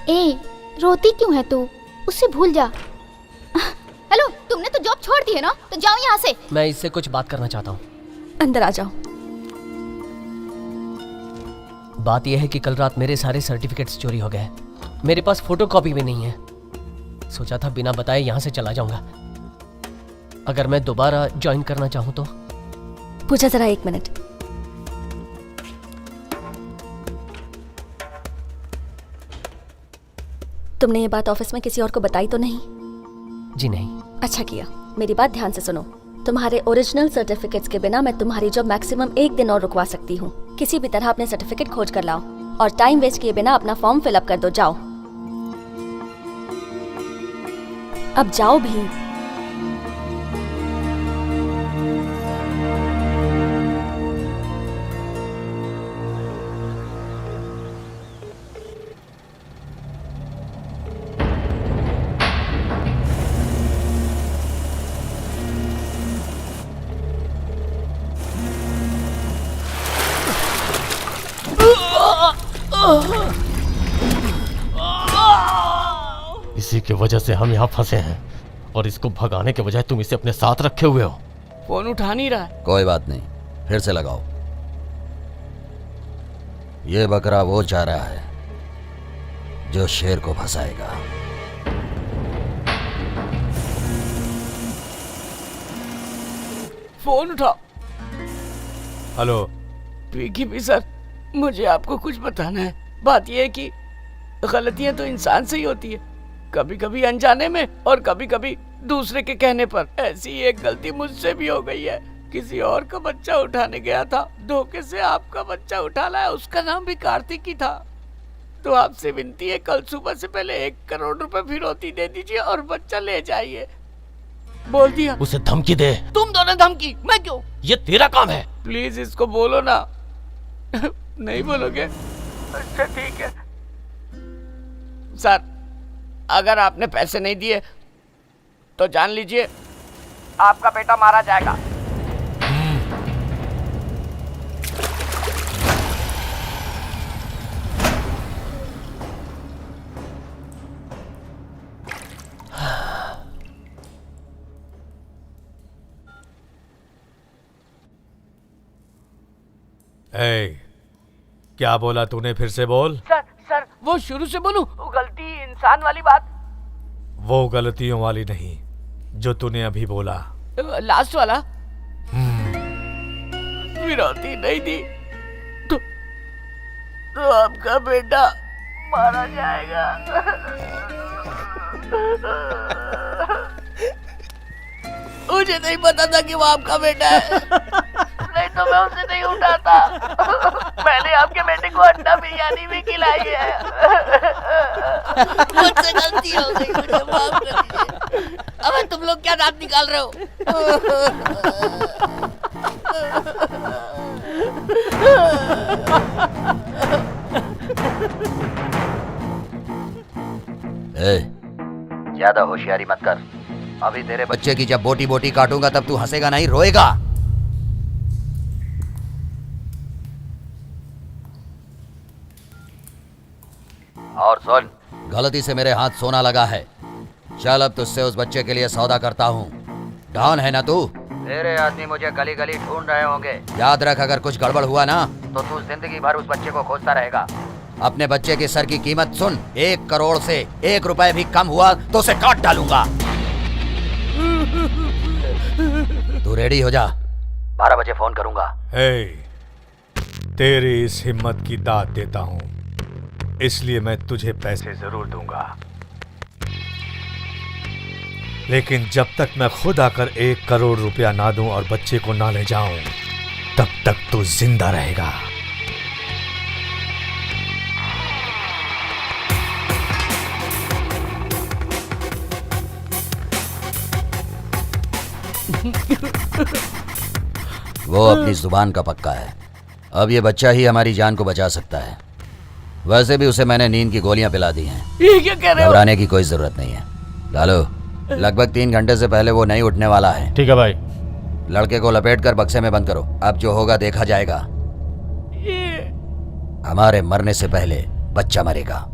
ए, रोती क्यों है तू? उससे भूल जा। हेलो, तुमने तो जॉब छोड़ दी है ना, तो जाओ यहाँ से। मैं इससे कुछ बात करना चाहता हूँ। अंदर आ जाओ। बात यह है कि कल रात मेरे सारे सर्टिफिकेट्स चोरी हो गए। मेरे पास फोटोकॉपी भी नहीं है। सोचा था बिना बताए यहाँ से चला जाऊंगा। अगर मैं दोबारा ज्वाइन करना चाहूँ तो? पूजा जरा 1 मिनट। तुमने ये बात ऑफिस में किसी और को बताई तो नहीं? जी नहीं। अच्छा किया। मेरी बात ध्यान से सुनो। तुम्हारे ओरिजिनल सर्टिफिकेट्स के बिना मैं तुम्हारी जॉब मैक्सिमम 1 दिन और रुकवा सकती हूँ। किसी भी तरह अपने सर्टिफिकेट खोज कर लाओ और टाइम वेस्ट किए बिना अपना फॉर्म फिलअप कर दो। जाओ, अब जाओ भी। इसी की वजह से हम यहाँ फंसे हैं और इसको भगाने के बजाय तुम इसे अपने साथ रखे हुए हो। फोन उठा नहीं रहा। कोई बात नहीं, फिर से लगाओ। ये बकरा वो चाह रहा है जो शेर को फंसाएगा। फोन उठाओ। हेलो विकी भी सर, मुझे आपको कुछ बताना है। बात यह है कि गलतियां तो इंसान से ही होती है, कभी कभी अनजाने में और कभी कभी दूसरे के कहने पर। ऐसी एक गलती मुझसे भी हो गई है। किसी और का बच्चा उठाने गया था, धोखे से आपका बच्चा उठा लाया। उसका नाम भी कार्तिक ही था। तो आपसे विनती है, कल सुबह से पहले 1 करोड़ रुपए फिरौती दे दीजिए और बच्चा ले जाइए। बोल दिया। उसे धमकी दे। तुम दोनों धमकी? मैं क्यों? ये तेरा काम है। प्लीज इसको बोलो ना। नहीं बोलोगे? अच्छा ठीक है सर, अगर आपने पैसे नहीं दिए तो जान लीजिए आपका बेटा मारा जाएगा। ए, क्या बोला तूने? फिर से बोल। सर वो शुरू से बोलूं? गलती इंसान वाली बात। वो गलतियों वाली नहीं जो तूने अभी बोला। लास्ट वाला। फिरौती नहीं दी तो आपका बेटा मारा जाएगा। मुझे नहीं पता था कि वो आपका बेटा है, नहीं तो मैं उसे नहीं उठाता। मैंने आपके बेटे को अंडा बिरयानी भी खिलाई है। मुझसे गलती हो गई, मुझे माफ कर दीजिए। अब तुम लोग क्या दांत निकाल रहे हो? ज्यादा होशियारी मत कर। अभी तेरे बच्चे की जब बोटी बोटी काटूंगा तब तू हंसेगा नहीं, रोएगा। और सुन, गलती से मेरे हाथ सोना लगा है। चल अब तुझसे उस बच्चे के लिए सौदा करता हूँ। डॉन है ना तू? तेरे आदमी मुझे गली गली ढूंढ रहे होंगे। याद रख, अगर कुछ गड़बड़ हुआ ना तो तू जिंदगी भर उस बच्चे को खोजता रहेगा। अपने बच्चे के सर की कीमत सुन, 1 करोड़ से 1 रुपए भी कम हुआ तो उसे काट डालूंगा। तू रेडी हो जा, 12 बजे फोन करूंगा। तेरी इस हिम्मत की दाद देता हूँ, इसलिए मैं तुझे पैसे जरूर दूंगा, लेकिन जब तक मैं खुद आकर 1 करोड़ रुपया ना दूं और बच्चे को ना ले जाऊं, तब तक तू जिंदा रहेगा। वो अपनी जुबान का पक्का है। अब ये बच्चा ही हमारी जान को बचा सकता है। वैसे भी उसे मैंने नींद की गोलियां पिला दी हैं। ये क्या कह रहे हो? घबराने की कोई जरूरत नहीं है। डालो, लगभग 3 घंटे से पहले वो नहीं उठने वाला है। ठीक है भाई। लड़के को लपेट कर बक्से में बंद करो। अब जो होगा देखा जाएगा। ये हमारे मरने से पहले बच्चा मरेगा।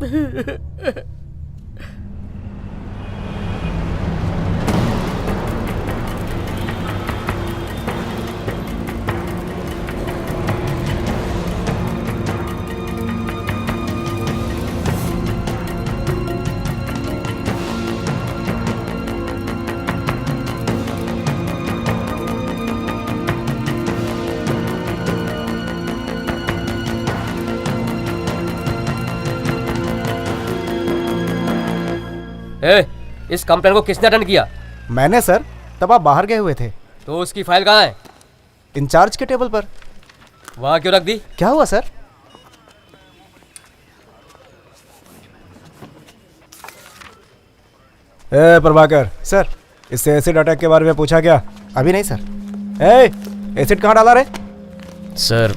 ए, इस कंप्लेन को किसने अटेंड किया? मैंने सर, तब आप बाहर गए हुए थे। तो उसकी फाइल कहाँ है? इंचार्ज के टेबल पर। वहाँ क्यों रख दी? क्या हुआ सर? प्रभाकर सर, इससे एसिड अटैक के बारे में पूछा क्या? अभी नहीं सर। एसिड कहाँ डाला रे? सर,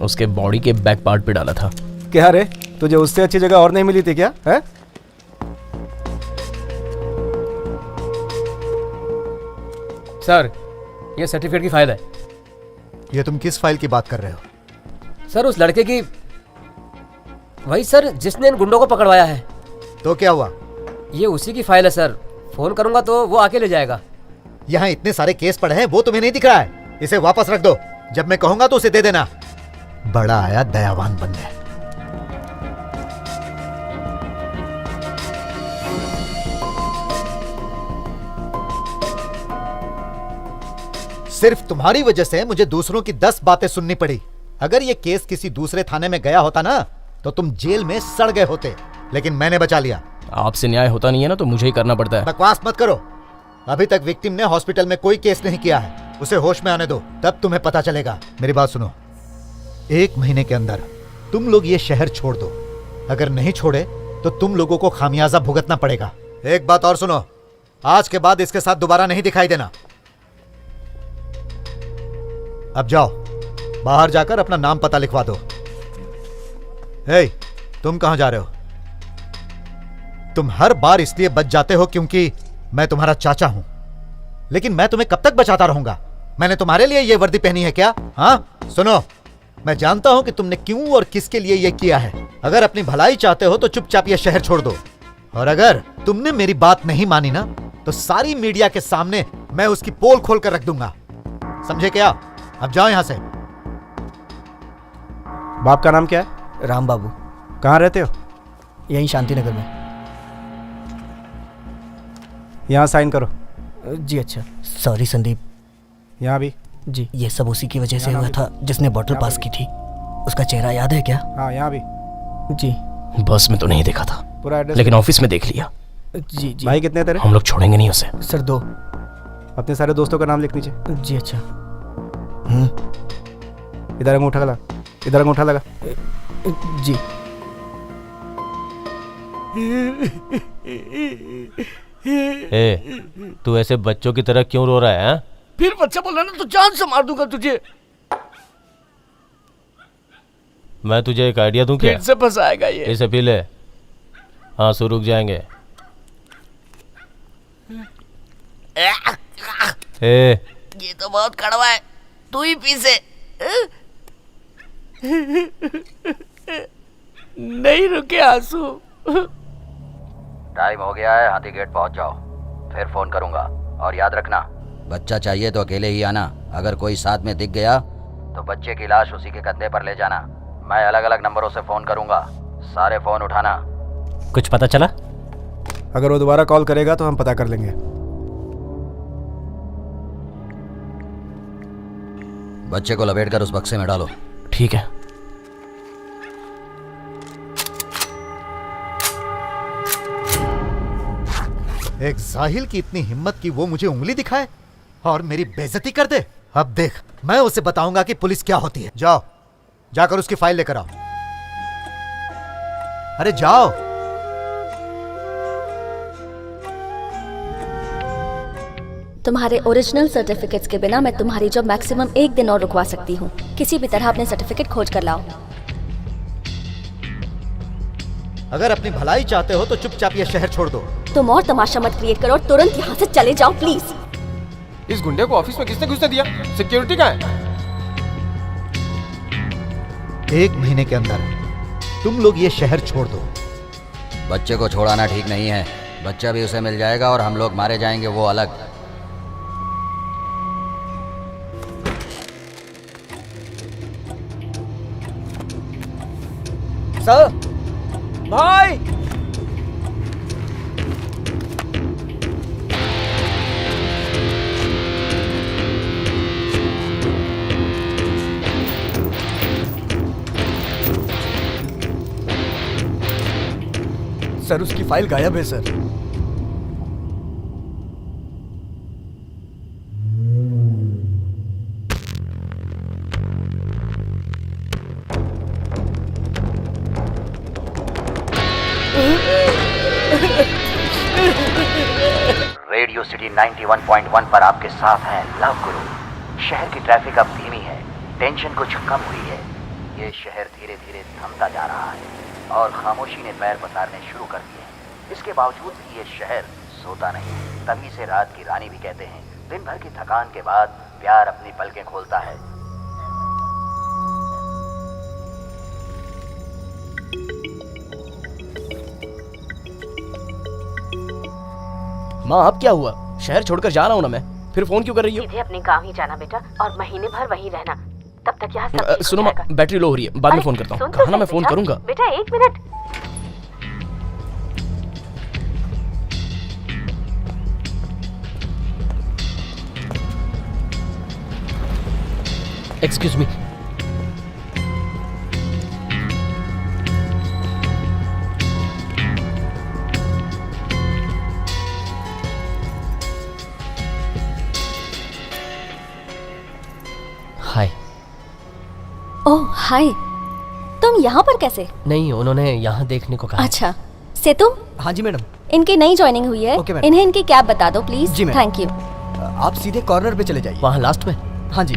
उसके बॉडी के बैक पार्ट पे डाला था। क्या रे, तुझे उससे अच्छी जगह और नहीं मिली थी क्या? है सर, ये सर्टिफिकेट की फाइल है। ये तुम किस फाइल की बात कर रहे हो? सर, उस लड़के की, वही सर जिसने इन गुंडों को पकड़वाया है। तो क्या हुआ? ये उसी की फाइल है सर। फोन करूंगा तो वो आके ले जाएगा। यहाँ इतने सारे केस पड़े हैं, वो तुम्हें नहीं दिख रहा है? इसे वापस रख दो, जब मैं कहूंगा तो उसे दे देना। बड़ा आया दयावान बनने। सिर्फ तुम्हारी वजह से मुझे दूसरों की 10 बातें सुननी पड़ी। अगर ये केस किसी दूसरे थाने में गया होता ना, तो तुम जेल में सड़ गए होते, लेकिन मैंने बचा लिया। आपसे न्याय होता नहीं है ना, तो मुझे ही करना पड़ता है। बकवास मत करो। अभी तक विक्टिम ने हॉस्पिटल में कोई केस नहीं किया है। उसे होश में आने दो, तब तुम्हें पता चलेगा। मेरी बात सुनो, 1 महीने के अंदर तुम लोग ये शहर छोड़ दो। अगर नहीं छोड़े तो तुम लोगों को खामियाजा भुगतना पड़ेगा। एक बात और सुनो, आज के बाद इसके साथ दोबारा नहीं दिखाई देना। अब जाओ, बाहर जाकर अपना नाम पता लिखवा दो। तुम कहां जा रहे हो? तुम हर बार इसलिए बच जाते हो क्योंकि मैं तुम्हारा चाचा हूं, लेकिन मैं तुम्हें कब तक बचाता रहूंगा? मैंने तुम्हारे लिए यह वर्दी पहनी है क्या? हाँ, सुनो, मैं जानता हूं कि तुमने क्यों और किसके लिए यह किया है। अगर अपनी भलाई चाहते हो तो चुपचाप यह शहर छोड़ दो, और अगर तुमने मेरी बात नहीं मानी ना, तो सारी मीडिया के सामने मैं उसकी पोल खोल कर रख दूंगा। समझे क्या? अब जाओ यहां से। बाप का नाम क्या है? राम बाबू। कहाँ रहते हो? यहीं शांति नगर में। यहाँ साइन करो। जी अच्छा। सॉरी संदीप। यहाँ भी। जी, ये सब उसी की वजह से हुआ था जिसने बॉटल पास की थी। उसका चेहरा याद है क्या? हाँ, यहाँ भी। जी। बस में तो नहीं देखा था, पूरा एड्रेस लेकिन ऑफिस में देख लिया। जी जी। भाई कितने तेरे? हम लोग छोड़ेंगे नहीं उसे। सर 2। अपने सारे दोस्तों का नाम लिख नीचे। जी अच्छा। इधर अंगूठा लगा, इधर अंगूठा लगा। जी। तू ऐसे बच्चों की तरह क्यों रो रहा है? हा? फिर बच्चा बोला ना तो जान से मार दूंगा तुझे। मैं तुझे एक आइडिया दूं क्या? फिर से फंसाएगा ये। इसे पी ले, आंसू रुक जाएंगे। ये तो बहुत कड़वा है, तू ही पी से। नहीं रुके आंसू। टाइम हो गया है, हाथी गेट पहुंच जाओ, फिर फोन करूंगा। और याद रखना, बच्चा चाहिए तो अकेले ही आना। अगर कोई साथ में दिख गया तो बच्चे की लाश उसी के कंधे पर ले जाना। मैं अलग अलग नंबरों से फोन करूंगा, सारे फोन उठाना। कुछ पता चला? अगर वो दोबारा कॉल करेगा तो हम पता कर लेंगे। बच्चे को लपेटकर उस बक्से में डालो। ठीक है। एक जाहिल की इतनी हिम्मत कि वो मुझे उंगली दिखाए और मेरी बेइज्जती कर दे। अब देख, मैं उसे बताऊंगा कि पुलिस क्या होती है। जाओ, जाकर उसकी फाइल लेकर आओ। अरे जाओ। तुम्हारे ओरिजिनल सर्टिफिकेट्स के बिना मैं तुम्हारी जॉब मैक्सिमम 1 दिन और रुकवा सकती हूँ। किसी भी तरह अपने सर्टिफिकेट खोज कर लाओ। अगर अपनी भलाई चाहते हो तो चुपचाप ये शहर छोड़ दो। तुम और तमाशा मत क्रिएट करो और तुरंत यहाँ से चले जाओ प्लीज। इस गुंडे को ऑफिस में किसने घुसने दिया? सिक्योरिटी कहाँ है? 1 महीने के अंदर तुम लोग ये शहर छोड़ दो। बच्चे को छोड़ाना ठीक नहीं है। बच्चा भी उसे मिल जाएगा और हम लोग मारे जाएंगे, वो अलग। सर, भाई, सर उसकी फाइल गायब है सर। रेडियो सिटी 91.1 पर आपके साथ हैं लव गुरु। शहर की ट्रैफिक अब धीमी है, टेंशन कुछ कम हुई है। ये शहर धीरे धीरे थमता जा रहा है और खामोशी ने पैर पसारने शुरू कर दिए हैं। इसके बावजूद भी ये शहर सोता नहीं। तभी से रात की रानी भी कहते हैं। दिन भर की थकान के बाद प्यार अपनी पलकें खोलता है। माँ अब क्या हुआ? शहर छोड़कर जा रहा हूँ ना मैं, फिर फोन क्यों कर रही हो? सीधे अपने गांव ही जाना बेटा और महीने भर वहीं रहना। तब तक यहाँ सब सुनो माँ, बैटरी लो हो रही है, बाद में फोन करता हूँ। कहा ना मैं फोन करूंगा। बेटा 1 मिनट। Excuse me. हाय। ओह हाय, तुम यहाँ पर कैसे? नहीं, उन्होंने यहाँ देखने को कहा। अच्छा, सेतु। हाँ जी मैडम। इनकी नई ज्वाइनिंग हुई है। Okay madam. इन्हें इनकी कैब बता दो प्लीज। जी मैडम। Thank you. आप सीधे कॉर्नर पे चले जाइए। वहाँ लास्ट में? हाँ जी।